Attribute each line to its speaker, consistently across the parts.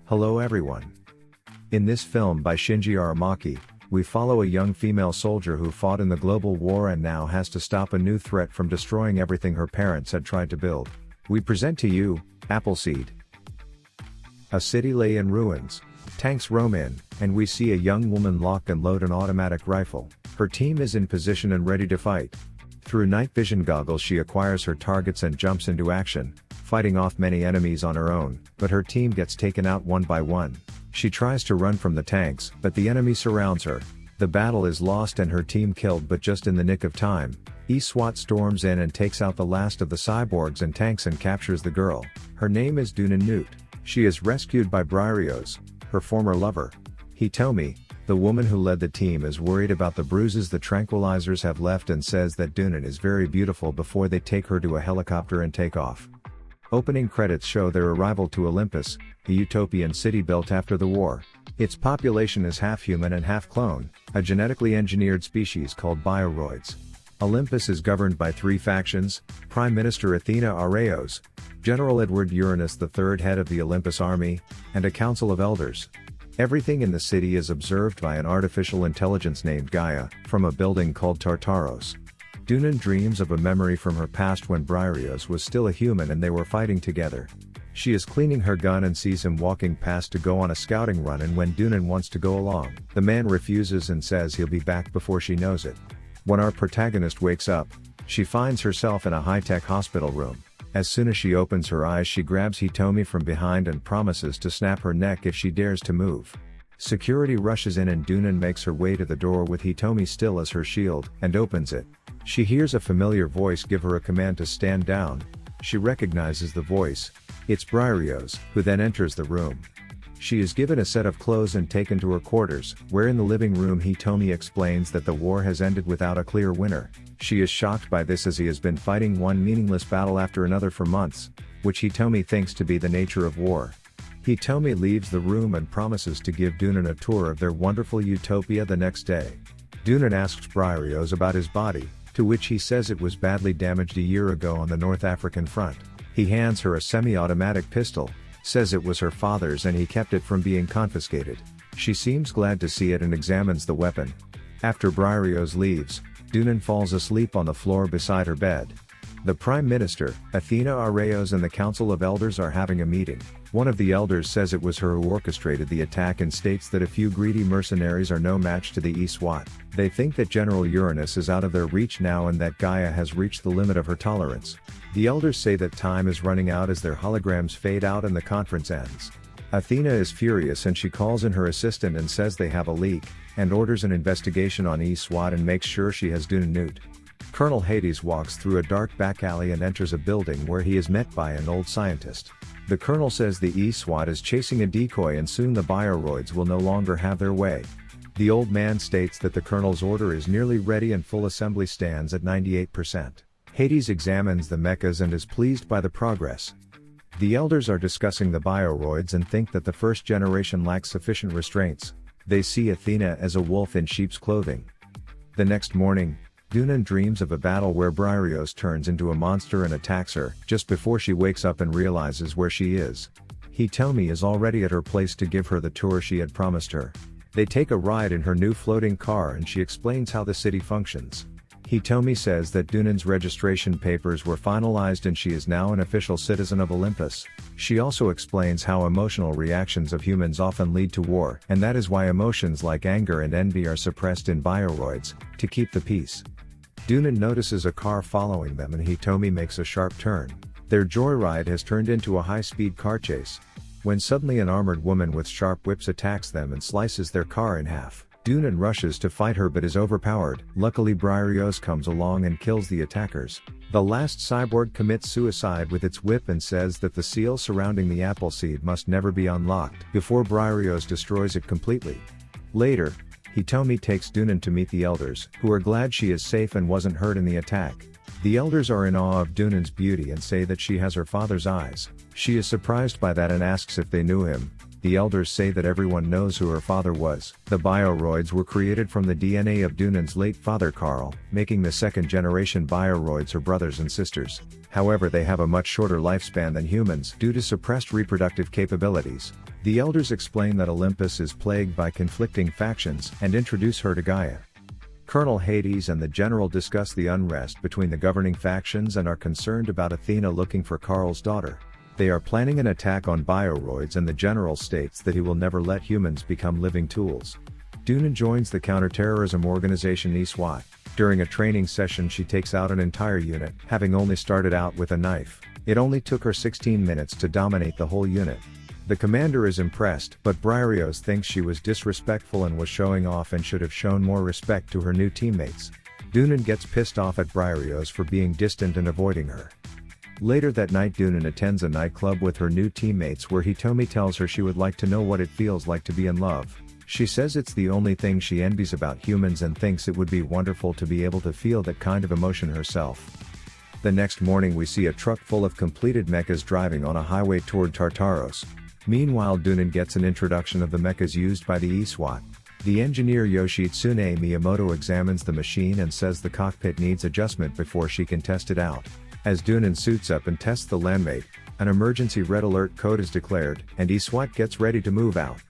Speaker 1: Hello everyone. In this film by Shinji Aramaki, we follow a young female soldier who fought in the global war and now has to stop a new threat from destroying everything her parents had tried to build. We present to you, Appleseed. A city lay in ruins. Tanks roam in, and we see a young woman lock and load an automatic rifle. Her team is in position and ready to fight. Through night vision goggles she acquires her targets and jumps into action, fighting off many enemies on her own, but her team gets taken out one by one. She tries to run from the tanks, but the enemy surrounds her. The battle is lost and her team killed, but just in the nick of time. SWAT storms in and takes out the last of the cyborgs and tanks and captures the girl. Her name is Dunan Newt. She is rescued by Briarios, her former lover. Hitomi, the woman who led the team, is worried about the bruises the tranquilizers have left and says that Dunan is very beautiful before they take her to a helicopter and take off. Opening credits show their arrival to Olympus, a utopian city built after the war. Its population is half human and half clone, a genetically engineered species called bioroids. Olympus is governed by three factions: Prime Minister Athena Areos, General Edward Uranus III, head of the Olympus Army, and a council of elders. Everything in the city is observed by an artificial intelligence named Gaia, from a building called Tartaros. Dunan dreams of a memory from her past when Briarios was still a human and they were fighting together. She is cleaning her gun and sees him walking past to go on a scouting run, and when Dunan wants to go along, the man refuses and says he'll be back before she knows it. When our protagonist wakes up, she finds herself in a high-tech hospital room. As soon as she opens her eyes she grabs Hitomi from behind and promises to snap her neck if she dares to move. Security rushes in and Dunan makes her way to the door with Hitomi still as her shield, and opens it. She hears a familiar voice give her a command to stand down. She recognizes the voice. It's Briarios, who then enters the room. She is given a set of clothes and taken to her quarters, where in the living room Hitomi explains that the war has ended without a clear winner. She is shocked by this as he has been fighting one meaningless battle after another for months, which Hitomi thinks to be the nature of war. Hitomi leaves the room and promises to give Dunan a tour of their wonderful utopia the next day. Dunan asks Briarios about his body, to which he says it was badly damaged a year ago on the North African front. He hands her a semi-automatic pistol, says it was her father's and he kept it from being confiscated. She seems glad to see it and examines the weapon. After Briarios leaves, Dunan falls asleep on the floor beside her bed. The Prime Minister, Athena Areos, and the Council of Elders are having a meeting. One of the elders says it was her who orchestrated the attack and states that a few greedy mercenaries are no match to the SWAT. They think that General Uranus is out of their reach now and that Gaia has reached the limit of her tolerance. The elders say that time is running out as their holograms fade out and the conference ends. Athena is furious and she calls in her assistant and says they have a leak, and orders an investigation on SWAT and makes sure she has Dunan Newt. Colonel Hades walks through a dark back alley and enters a building where he is met by an old scientist. The colonel says the SWAT is chasing a decoy and soon the bioroids will no longer have their way. The old man states that the colonel's order is nearly ready and full assembly stands at 98%. Hades examines the mechas and is pleased by the progress. The elders are discussing the bioroids and think that the first generation lacks sufficient restraints. They see Athena as a wolf in sheep's clothing. The next morning, Dunan dreams of a battle where Briarios turns into a monster and attacks her, just before she wakes up and realizes where she is. Hitomi is already at her place to give her the tour she had promised her. They take a ride in her new floating car and she explains how the city functions. Hitomi says that Dunan's registration papers were finalized and she is now an official citizen of Olympus. She also explains how emotional reactions of humans often lead to war, and that is why emotions like anger and envy are suppressed in bioroids, to keep the peace. Dunan notices a car following them and Hitomi makes a sharp turn. Their joyride has turned into a high-speed car chase, when suddenly an armored woman with sharp whips attacks them and slices their car in half. Dunan rushes to fight her but is overpowered. Luckily Briarios comes along and kills the attackers. The last cyborg commits suicide with its whip and says that the seal surrounding the Appleseed must never be unlocked before Briarios destroys it completely. Later, Hitomi takes Dunan to meet the elders, who are glad she is safe and wasn't hurt in the attack. The elders are in awe of Dunan's beauty and say that she has her father's eyes. She is surprised by that and asks if they knew him. The elders say that everyone knows who her father was. The bioroids were created from the DNA of Dunan's late father Carl, making the second-generation bioroids her brothers and sisters. However, they have a much shorter lifespan than humans due to suppressed reproductive capabilities. The elders explain that Olympus is plagued by conflicting factions and introduce her to Gaia. Colonel Hades and the general discuss the unrest between the governing factions and are concerned about Athena looking for Carl's daughter. They are planning an attack on bioroids, and the general states that he will never let humans become living tools. Dunan joins the counterterrorism organization eSWAT. During a training session she takes out an entire unit, having only started out with a knife. It only took her 16 minutes to dominate the whole unit. The commander is impressed, but Briareos thinks she was disrespectful and was showing off and should have shown more respect to her new teammates. Dunan gets pissed off at Briareos for being distant and avoiding her. Later that night Dunan attends a nightclub with her new teammates where Hitomi tells her she would like to know what it feels like to be in love. She says it's the only thing she envies about humans and thinks it would be wonderful to be able to feel that kind of emotion herself. The next morning we see a truck full of completed mechas driving on a highway toward Tartaros. Meanwhile Dunan gets an introduction of the mechas used by the eSWAT. The engineer Yoshitsune Miyamoto examines the machine and says the cockpit needs adjustment before she can test it out. As Dunan suits up and tests the landmate, an emergency red alert code is declared, and eSWAT gets ready to move out.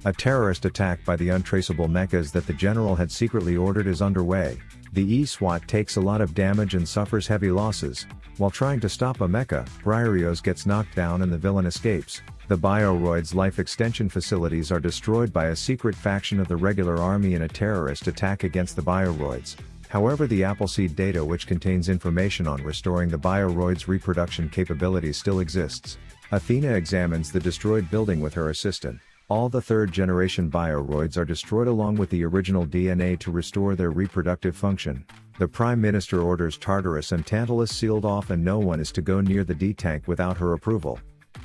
Speaker 1: A terrorist attack by the untraceable mechas that the general had secretly ordered is underway. The eSWAT takes a lot of damage and suffers heavy losses. While trying to stop a mecha, Briareos gets knocked down and the villain escapes. The bioroids' life extension facilities are destroyed by a secret faction of the regular army in a terrorist attack against the bioroids. However, the Appleseed data, which contains information on restoring the bioroids' reproduction capabilities, still exists. Athena examines the destroyed building with her assistant. All the third-generation bioroids are destroyed along with the original DNA to restore their reproductive function. The Prime Minister orders Tartarus and Tantalus sealed off, and no one is to go near the D-tank without her approval.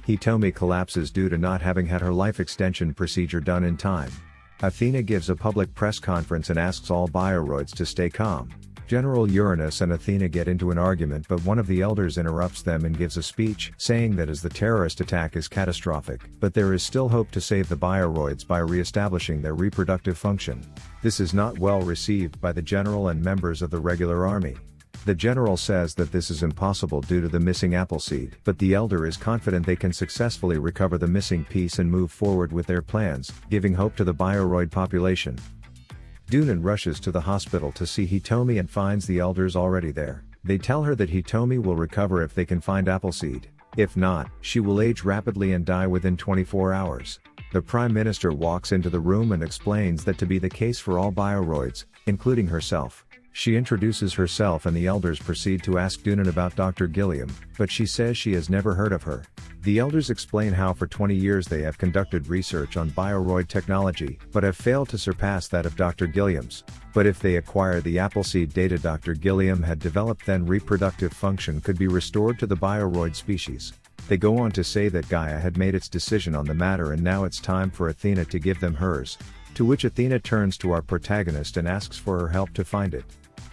Speaker 1: Hitomi collapses due to not having had her life extension procedure done in time. Athena gives a public press conference and asks all bioroids to stay calm. General Uranus and Athena get into an argument, but one of the elders interrupts them and gives a speech, saying that as the terrorist attack is catastrophic, but there is still hope to save the bioroids by re-establishing their reproductive function. This is not well received by the general and members of the regular army. The general says that this is impossible due to the missing Appleseed, but the elder is confident they can successfully recover the missing piece and move forward with their plans, giving hope to the bioroid population. Dunan rushes to the hospital to see Hitomi and finds the elders already there. They tell her that Hitomi will recover if they can find Appleseed. If not, she will age rapidly and die within 24 hours. The Prime Minister walks into the room and explains that to be the case for all bioroids, including herself. She introduces herself and the elders proceed to ask Dunan about Dr. Gilliam, but she says she has never heard of her. The elders explain how for 20 years they have conducted research on bioroid technology, but have failed to surpass that of Dr. Gilliam's. But if they acquire the Appleseed data Dr. Gilliam had developed, then reproductive function could be restored to the bioroid species. They go on to say that Gaia had made its decision on the matter and now it's time for Athena to give them hers. To which Athena turns to our protagonist and asks for her help to find it.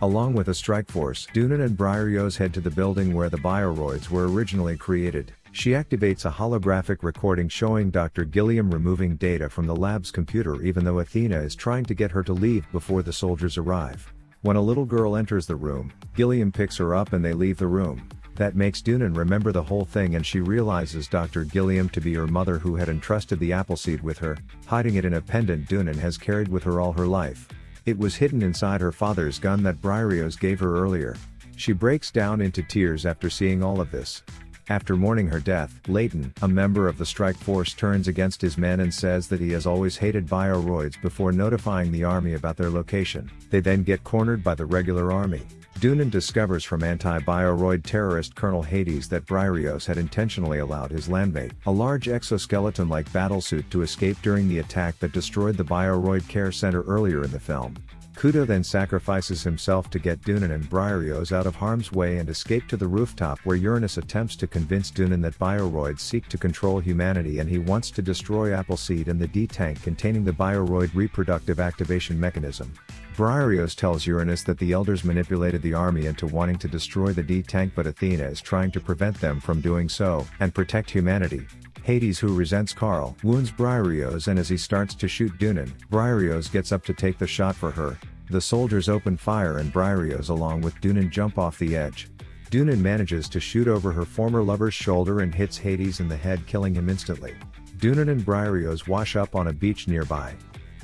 Speaker 1: Along with a strike force, Dunan and Briareos head to the building where the bioroids were originally created. She activates a holographic recording showing Dr. Gilliam removing data from the lab's computer, even though Athena is trying to get her to leave before the soldiers arrive. When a little girl enters the room, Gilliam picks her up and they leave the room. That makes Dunan remember the whole thing, and she realizes Dr. Gilliam to be her mother who had entrusted the Appleseed with her, hiding it in a pendant Dunan has carried with her all her life. It was hidden inside her father's gun that Briareos gave her earlier. She breaks down into tears after seeing all of this. After mourning her death, Leighton, a member of the strike force, turns against his men and says that he has always hated bioroids before notifying the army about their location. They then get cornered by the regular army. Dunan discovers from anti-bioroid terrorist Colonel Hades that Briareos had intentionally allowed his landmate, a large exoskeleton-like battlesuit, to escape during the attack that destroyed the bioroid care center earlier in the film. Kudo then sacrifices himself to get Dunan and Briareos out of harm's way and escape to the rooftop, where Uranus attempts to convince Dunan that bioroids seek to control humanity and he wants to destroy Appleseed and the D-tank containing the bioroid reproductive activation mechanism. Briareos tells Uranus that the elders manipulated the army into wanting to destroy the D-tank, but Athena is trying to prevent them from doing so and protect humanity. Hades, who resents Carl, wounds Briareos, and as he starts to shoot Dunan, Briareos gets up to take the shot for her. The soldiers open fire and Briareos along with Dunan jump off the edge. Dunan manages to shoot over her former lover's shoulder and hits Hades in the head, killing him instantly. Dunan and Briareos wash up on a beach nearby.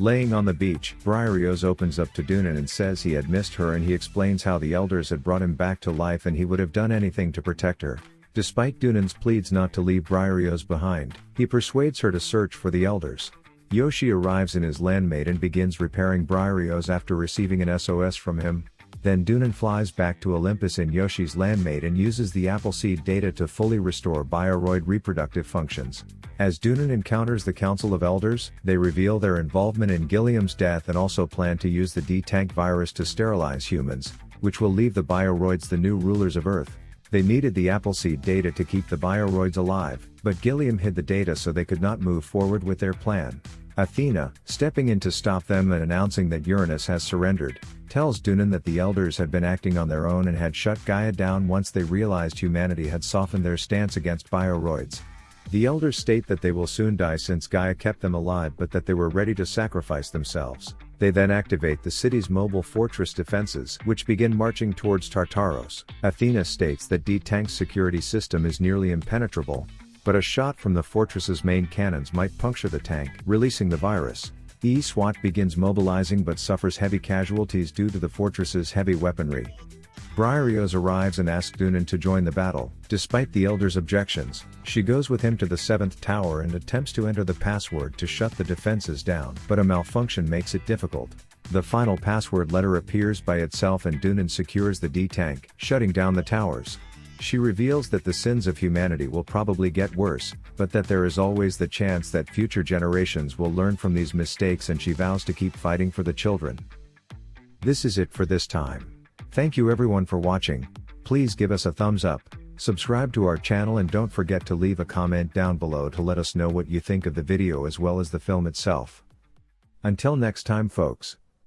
Speaker 1: Laying on the beach, Briareos opens up to Dunan and says he had missed her, and he explains how the elders had brought him back to life and he would have done anything to protect her. Despite Dunan's pleads not to leave Briareos behind, he persuades her to search for the elders. Yoshi arrives in his landmate and begins repairing Briareos after receiving an SOS from him. Then Dunan flies back to Olympus in Yoshi's landmate and uses the Appleseed data to fully restore Bioroid reproductive functions. As Dunan encounters the Council of Elders, they reveal their involvement in Gilliam's death and also plan to use the D-Tank virus to sterilize humans, which will leave the Bioroids the new rulers of Earth. They needed the Appleseed data to keep the Bioroids alive, but Gilliam hid the data so they could not move forward with their plan. Athena, stepping in to stop them and announcing that Uranus has surrendered, tells Dunan that the elders had been acting on their own and had shut Gaia down once they realized humanity had softened their stance against Bioroids. The elders state that they will soon die since Gaia kept them alive, but that they were ready to sacrifice themselves. They then activate the city's mobile fortress defenses, which begin marching towards Tartaros. Athena states that D-Tank's security system is nearly impenetrable, but a shot from the fortress's main cannons might puncture the tank, releasing the virus. E-SWAT begins mobilizing but suffers heavy casualties due to the fortress's heavy weaponry. Briareos arrives and asks Dunan to join the battle. Despite the elders' objections, she goes with him to the 7th tower and attempts to enter the password to shut the defenses down, but a malfunction makes it difficult. The final password letter appears by itself and Dunan secures the D-Tank, shutting down the towers. She reveals that the sins of humanity will probably get worse, but that there is always the chance that future generations will learn from these mistakes, and she vows to keep fighting for the children. This is it for this time. Thank you everyone for watching. Please give us a thumbs up, subscribe to our channel, and don't forget to leave a comment down below to let us know what you think of the video as well as the film itself. Until next time folks.